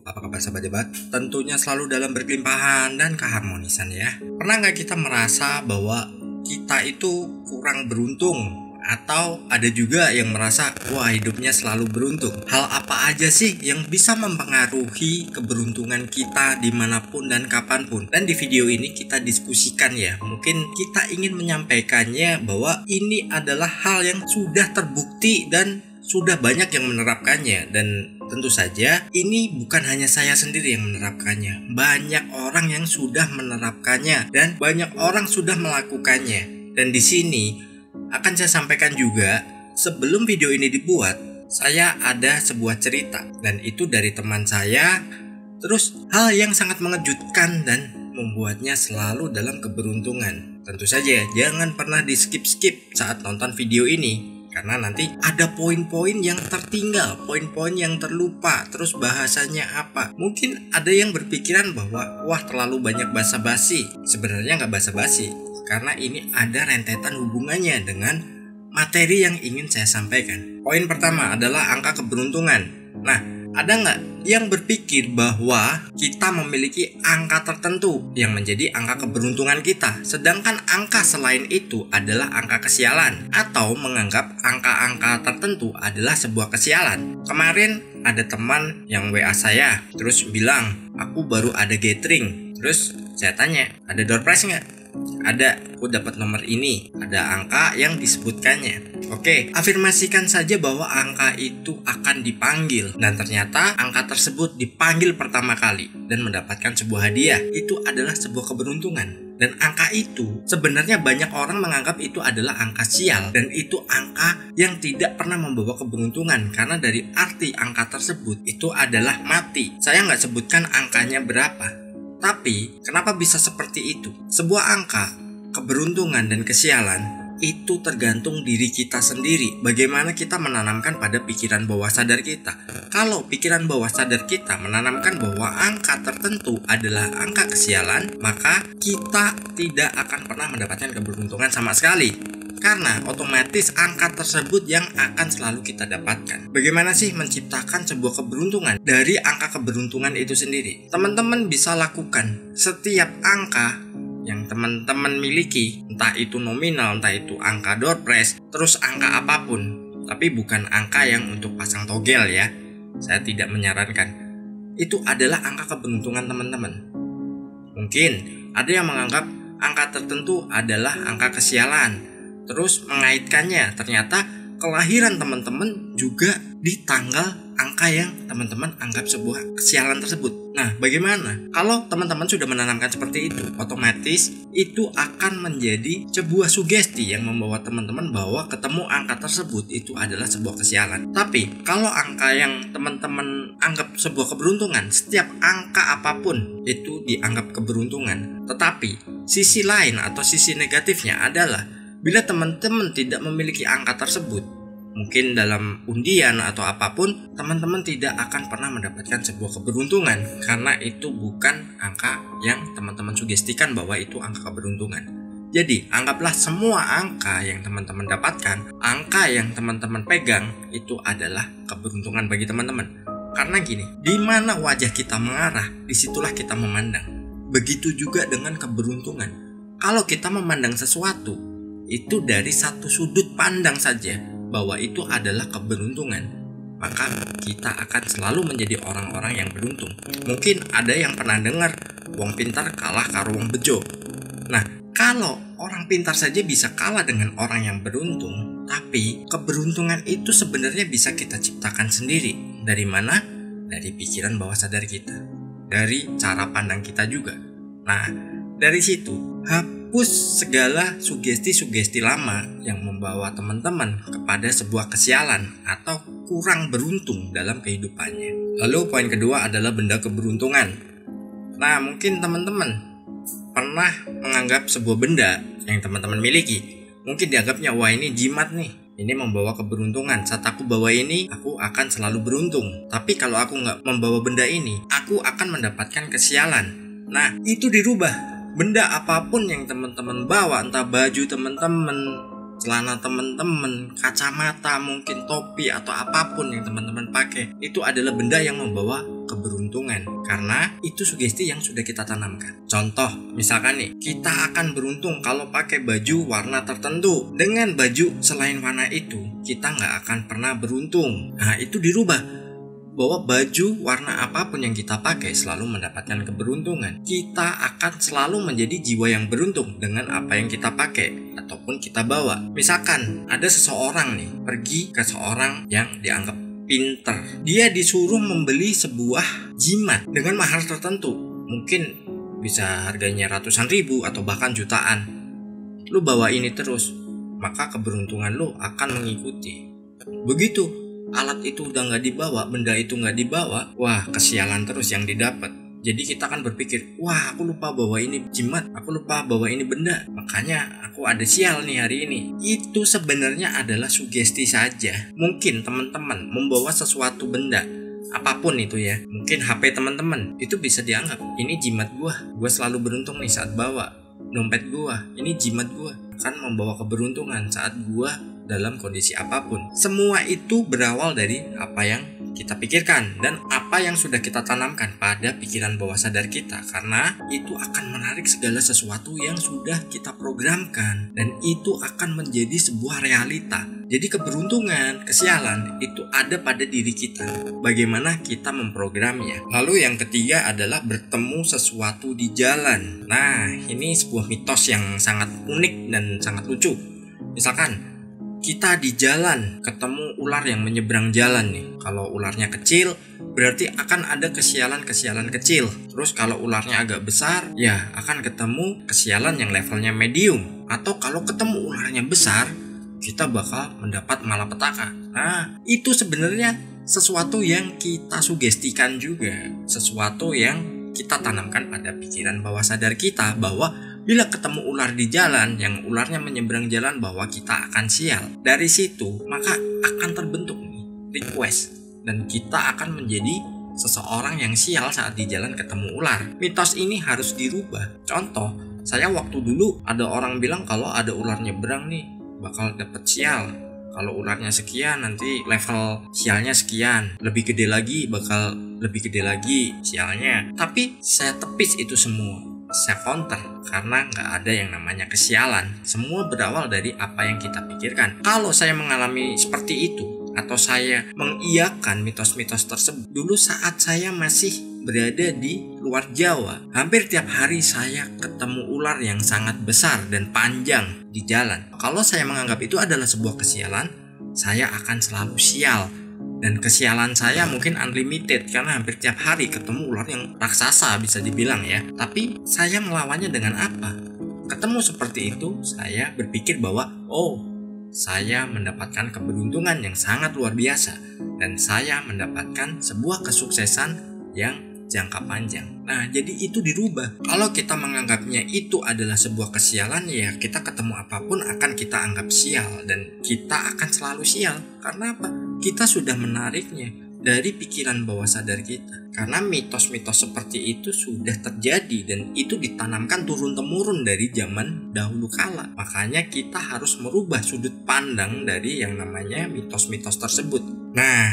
Apa kabar sahabat debat? Tentunya selalu dalam berkelimpahan dan keharmonisan ya. Pernah nggak kita merasa bahwa kita itu kurang beruntung? Atau ada juga yang merasa, wah hidupnya selalu beruntung. Hal apa aja sih yang bisa mempengaruhi keberuntungan kita dimanapun dan kapanpun? Dan di video ini kita diskusikan ya. Mungkin kita ingin menyampaikannya bahwa ini adalah hal yang sudah terbukti dan sudah banyak yang menerapkannya. Dan tentu saja ini bukan hanya saya sendiri yang menerapkannya. Banyak orang yang sudah menerapkannya dan banyak orang sudah melakukannya. Dan di sini akan saya sampaikan juga, sebelum video ini dibuat, saya ada sebuah cerita dan itu dari teman saya. Terus hal yang sangat mengejutkan dan membuatnya selalu dalam keberuntungan. Tentu saja jangan pernah di skip-skip saat nonton video ini, karena nanti ada poin-poin yang tertinggal, poin-poin yang terlupa, terus bahasanya apa. Mungkin ada yang berpikiran bahwa wah terlalu banyak basa-basi. Sebenarnya nggak basa-basi, karena ini ada rentetan hubungannya dengan materi yang ingin saya sampaikan. Poin pertama adalah angka keberuntungan. Nah, ada nggak yang berpikir bahwa kita memiliki angka tertentu yang menjadi angka keberuntungan kita, sedangkan angka selain itu adalah angka kesialan, atau menganggap angka-angka tertentu adalah sebuah kesialan? Kemarin ada teman yang WA saya, terus bilang, aku baru ada gathering. Terus saya tanya, ada door prize nggak? Ada, aku dapat nomor ini, ada angka yang disebutkannya. Oke, afirmasikan saja bahwa angka itu akan dipanggil. Dan ternyata angka tersebut dipanggil pertama kali dan mendapatkan sebuah hadiah. Itu adalah sebuah keberuntungan. Dan angka itu sebenarnya banyak orang menganggap itu adalah angka sial, dan itu angka yang tidak pernah membawa keberuntungan, karena dari arti angka tersebut itu adalah mati. Saya nggak sebutkan angkanya berapa, tapi kenapa bisa seperti itu? Sebuah angka, keberuntungan dan kesialan itu tergantung diri kita sendiri. Bagaimana kita menanamkan pada pikiran bawah sadar kita. Kalau pikiran bawah sadar kita menanamkan bahwa angka tertentu adalah angka kesialan, maka kita tidak akan pernah mendapatkan keberuntungan sama sekali, karena otomatis angka tersebut yang akan selalu kita dapatkan. Bagaimana sih menciptakan sebuah keberuntungan dari angka keberuntungan itu sendiri? Teman-teman bisa lakukan setiap angka yang teman-teman miliki, entah itu nominal, entah itu angka door prize, terus angka apapun, tapi bukan angka yang untuk pasang togel ya. Saya tidak menyarankan. Itu adalah angka keberuntungan teman-teman. Mungkin ada yang menganggap angka tertentu adalah angka kesialan, terus mengaitkannya, ternyata kelahiran teman-teman juga di tanggal angka yang teman-teman anggap sebuah kesialan tersebut. Nah, bagaimana? Kalau teman-teman sudah menanamkan seperti itu, otomatis itu akan menjadi sebuah sugesti yang membawa teman-teman bahwa ketemu angka tersebut itu adalah sebuah kesialan. Tapi, kalau angka yang teman-teman anggap sebuah keberuntungan, setiap angka apapun itu dianggap keberuntungan. Tetapi, sisi lain atau sisi negatifnya adalah bila teman-teman tidak memiliki angka tersebut, mungkin dalam undian atau apapun, teman-teman tidak akan pernah mendapatkan sebuah keberuntungan, karena itu bukan angka yang teman-teman sugestikan bahwa itu angka keberuntungan. Jadi, anggaplah semua angka yang teman-teman dapatkan, angka yang teman-teman pegang, itu adalah keberuntungan bagi teman-teman. Karena gini, di mana wajah kita mengarah, disitulah kita memandang. Begitu juga dengan keberuntungan. Kalau kita memandang sesuatu itu dari satu sudut pandang saja, bahwa itu adalah keberuntungan, maka kita akan selalu menjadi orang-orang yang beruntung. Mungkin ada yang pernah dengar wong pintar kalah karo wong bejo. Nah, kalau orang pintar saja bisa kalah dengan orang yang beruntung, tapi keberuntungan itu sebenarnya bisa kita ciptakan sendiri. Dari mana? Dari pikiran bawah sadar kita, dari cara pandang kita juga. Nah, dari situ hapus segala sugesti-sugesti lama yang membawa teman-teman kepada sebuah kesialan atau kurang beruntung dalam kehidupannya. Lalu poin kedua adalah benda keberuntungan. Nah, mungkin teman-teman pernah menganggap sebuah benda yang teman-teman miliki, mungkin dianggapnya, wah ini jimat nih, ini membawa keberuntungan. Saat aku bawa ini, aku akan selalu beruntung. Tapi kalau aku nggak membawa benda ini, aku akan mendapatkan kesialan. Nah, itu dirubah. Benda apapun yang teman-teman bawa, entah baju teman-teman, celana teman-teman, kacamata, mungkin topi atau apapun yang teman-teman pakai, itu adalah benda yang membawa keberuntungan karena itu sugesti yang sudah kita tanamkan. Contoh, misalkan nih, kita akan beruntung kalau pakai baju warna tertentu. Dengan baju selain warna itu, kita nggak akan pernah beruntung. Nah, itu dirubah bahwa baju warna apapun yang kita pakai selalu mendapatkan keberuntungan. Kita akan selalu menjadi jiwa yang beruntung dengan apa yang kita pakai ataupun kita bawa. Misalkan ada seseorang nih pergi ke seorang yang dianggap pinter. Dia disuruh membeli sebuah jimat dengan mahar tertentu. Mungkin bisa harganya ratusan ribu atau bahkan jutaan. Lu bawa ini terus, maka keberuntungan lu akan mengikuti. Begitu alat itu udah nggak dibawa, benda itu nggak dibawa, wah kesialan terus yang didapat. Jadi kita kan berpikir, wah aku lupa bawa ini jimat, aku lupa bawa ini benda, makanya aku ada sial nih hari ini. Itu sebenarnya adalah sugesti saja. Mungkin teman-teman membawa sesuatu benda, apapun itu ya, mungkin HP teman-teman, itu bisa dianggap, ini jimat gua selalu beruntung nih saat bawa. Dompet gua, ini jimat gua, akan membawa keberuntungan saat gua dalam kondisi apapun. Semua itu berawal dari apa yang kita pikirkan dan apa yang sudah kita tanamkan pada pikiran bawah sadar kita, karena itu akan menarik segala sesuatu yang sudah kita programkan dan itu akan menjadi sebuah realita. Jadi keberuntungan, kesialan itu ada pada diri kita, bagaimana kita memprogramnya. Lalu yang ketiga adalah bertemu sesuatu di jalan. Nah, ini sebuah mitos yang sangat unik dan sangat lucu. Misalkan kita di jalan ketemu ular yang menyeberang jalan nih. Kalau ularnya kecil, berarti akan ada kesialan-kesialan kecil. Terus kalau ularnya agak besar, ya akan ketemu kesialan yang levelnya medium. Atau kalau ketemu ularnya besar, kita bakal mendapat malapetaka. Nah, itu sebenarnya sesuatu yang kita sugestikan juga. Sesuatu yang kita tanamkan pada pikiran bawah sadar kita, bahwa bila ketemu ular di jalan, yang ularnya menyeberang jalan, bahwa kita akan sial. Dari situ, maka akan terbentuk nih request, dan kita akan menjadi seseorang yang sial saat di jalan ketemu ular. Mitos ini harus dirubah. Contoh, saya waktu dulu ada orang bilang kalau ada ular nyeberang nih, bakal dapet sial. Kalau ularnya sekian, nanti level sialnya sekian. Lebih gede lagi, bakal lebih gede lagi sialnya. Tapi saya tepis itu semua. Saya counter karena nggak ada yang namanya kesialan. Semua berawal dari apa yang kita pikirkan. Kalau saya mengalami seperti itu atau saya mengiyakan mitos-mitos tersebut dulu saat saya masih berada di luar Jawa, hampir tiap hari saya ketemu ular yang sangat besar dan panjang di jalan. Kalau saya menganggap itu adalah sebuah kesialan, saya akan selalu sial. Dan kesialan saya mungkin unlimited karena hampir tiap hari ketemu ular yang raksasa bisa dibilang ya. Tapi saya melawannya dengan apa? Ketemu seperti itu, saya berpikir bahwa saya mendapatkan keberuntungan yang sangat luar biasa. Dan saya mendapatkan sebuah kesuksesan yang jangka panjang. Nah, jadi itu dirubah. Kalau kita menganggapnya itu adalah sebuah kesialan, ya kita ketemu apapun akan kita anggap sial. Dan kita akan selalu sial. Karena apa? Kita sudah menariknya dari pikiran bawah sadar kita. Karena mitos-mitos seperti itu sudah terjadi dan itu ditanamkan turun-temurun dari zaman dahulu kala. Makanya kita harus merubah sudut pandang dari yang namanya mitos-mitos tersebut. Nah,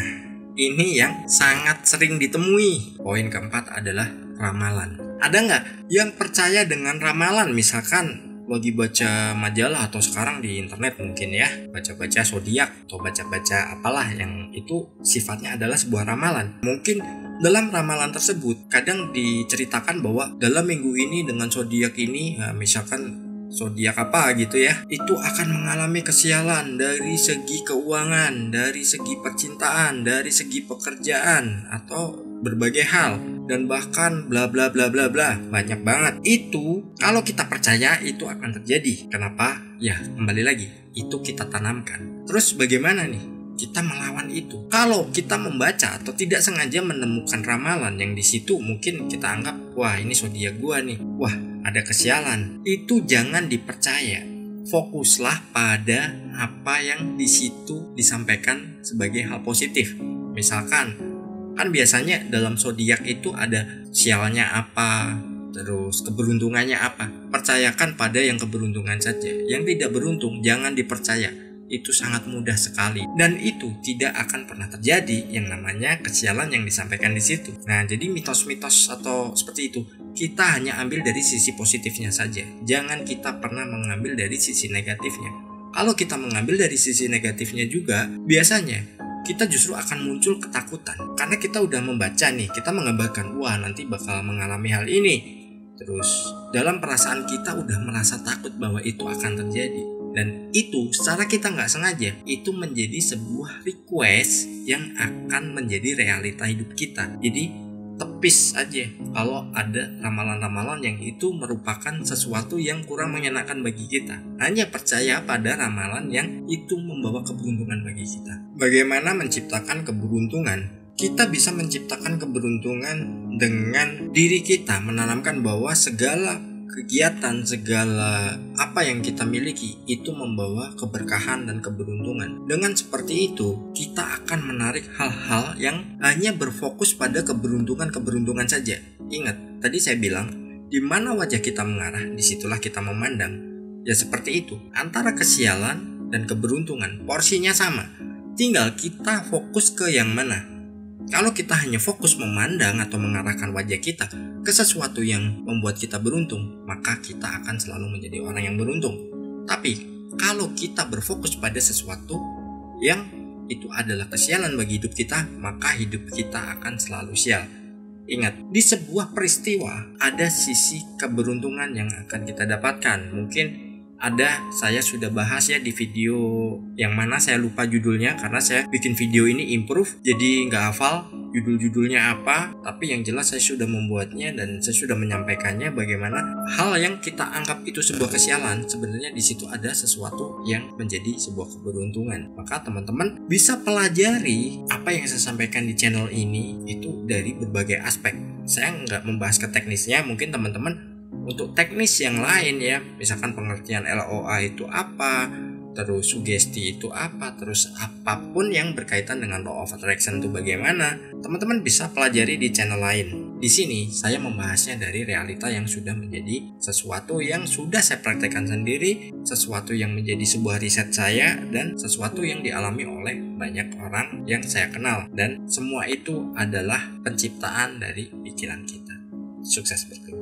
ini yang sangat sering ditemui. Poin keempat adalah ramalan. Ada nggak yang percaya dengan ramalan? Misalkan lagi baca majalah atau sekarang di internet mungkin ya, baca-baca zodiak atau baca-baca apalah yang itu sifatnya adalah sebuah ramalan. Mungkin dalam ramalan tersebut kadang diceritakan bahwa dalam minggu ini dengan zodiak ini, misalkan zodiak apa gitu ya, itu akan mengalami kesialan dari segi keuangan, dari segi percintaan, dari segi pekerjaan atau berbagai hal, dan bahkan bla bla bla bla bla, banyak banget. Itu kalau kita percaya itu akan terjadi. Kenapa? Ya kembali lagi, itu kita tanamkan. Terus bagaimana nih kita melawan itu? Kalau kita membaca atau tidak sengaja menemukan ramalan yang di situ mungkin kita anggap, wah ini zodiak gua nih, wah ada kesialan, itu jangan dipercaya. Fokuslah pada apa yang di situ disampaikan sebagai hal positif. Misalkan kan biasanya dalam zodiak itu ada sialnya apa, Terus keberuntungannya apa? Percayakan pada yang keberuntungan saja. Yang tidak beruntung jangan dipercaya. Itu sangat mudah sekali dan itu tidak akan pernah terjadi yang namanya kesialan yang disampaikan di situ. Nah, jadi mitos-mitos atau seperti itu kita hanya ambil dari sisi positifnya saja. Jangan kita pernah mengambil dari sisi negatifnya. Kalau kita mengambil dari sisi negatifnya juga, biasanya kita justru akan muncul ketakutan karena kita udah membaca nih, kita menggambarkan wah nanti bakal mengalami hal ini. Terus dalam perasaan kita udah merasa takut bahwa itu akan terjadi. Dan itu secara kita nggak sengaja itu menjadi sebuah request yang akan menjadi realita hidup kita. Jadi tepis aja kalau ada ramalan-ramalan yang itu merupakan sesuatu yang kurang menyenangkan bagi kita. Hanya percaya pada ramalan yang itu membawa keberuntungan bagi kita. Bagaimana menciptakan keberuntungan? Kita bisa menciptakan keberuntungan dengan diri kita, menanamkan bahwa segala kegiatan, segala apa yang kita miliki itu membawa keberkahan dan keberuntungan. Dengan seperti itu, kita akan menarik hal-hal yang hanya berfokus pada keberuntungan saja. Ingat, tadi saya bilang, di mana wajah kita mengarah, disitulah kita memandang. Ya seperti itu, antara kesialan dan keberuntungan, porsinya sama. Tinggal kita fokus ke yang mana. Kalau kita hanya fokus memandang atau mengarahkan wajah kita ke sesuatu yang membuat kita beruntung, maka kita akan selalu menjadi orang yang beruntung. Tapi kalau kita berfokus pada sesuatu yang itu adalah kesialan bagi hidup kita, maka hidup kita akan selalu sial. Ingat, di sebuah peristiwa ada sisi keberuntungan yang akan kita dapatkan. Mungkin saya sudah bahas ya di video yang mana saya lupa judulnya karena saya bikin video ini improve jadi nggak hafal judul-judulnya apa, tapi yang jelas saya sudah membuatnya dan saya sudah menyampaikannya bagaimana hal yang kita anggap itu sebuah kesialan sebenarnya di situ ada sesuatu yang menjadi sebuah keberuntungan. Maka teman-teman bisa pelajari apa yang saya sampaikan di channel ini itu dari berbagai aspek. Saya nggak membahas ke teknisnya, mungkin teman-teman untuk teknis yang lain ya, misalkan pengertian LOA itu apa, terus sugesti itu apa, terus apapun yang berkaitan dengan law of attraction itu bagaimana, teman-teman bisa pelajari di channel lain. Di sini saya membahasnya dari realita yang sudah menjadi sesuatu yang sudah saya praktekkan sendiri, sesuatu yang menjadi sebuah riset saya, dan sesuatu yang dialami oleh banyak orang yang saya kenal. Dan semua itu adalah penciptaan dari pikiran kita. Sukses berkembang.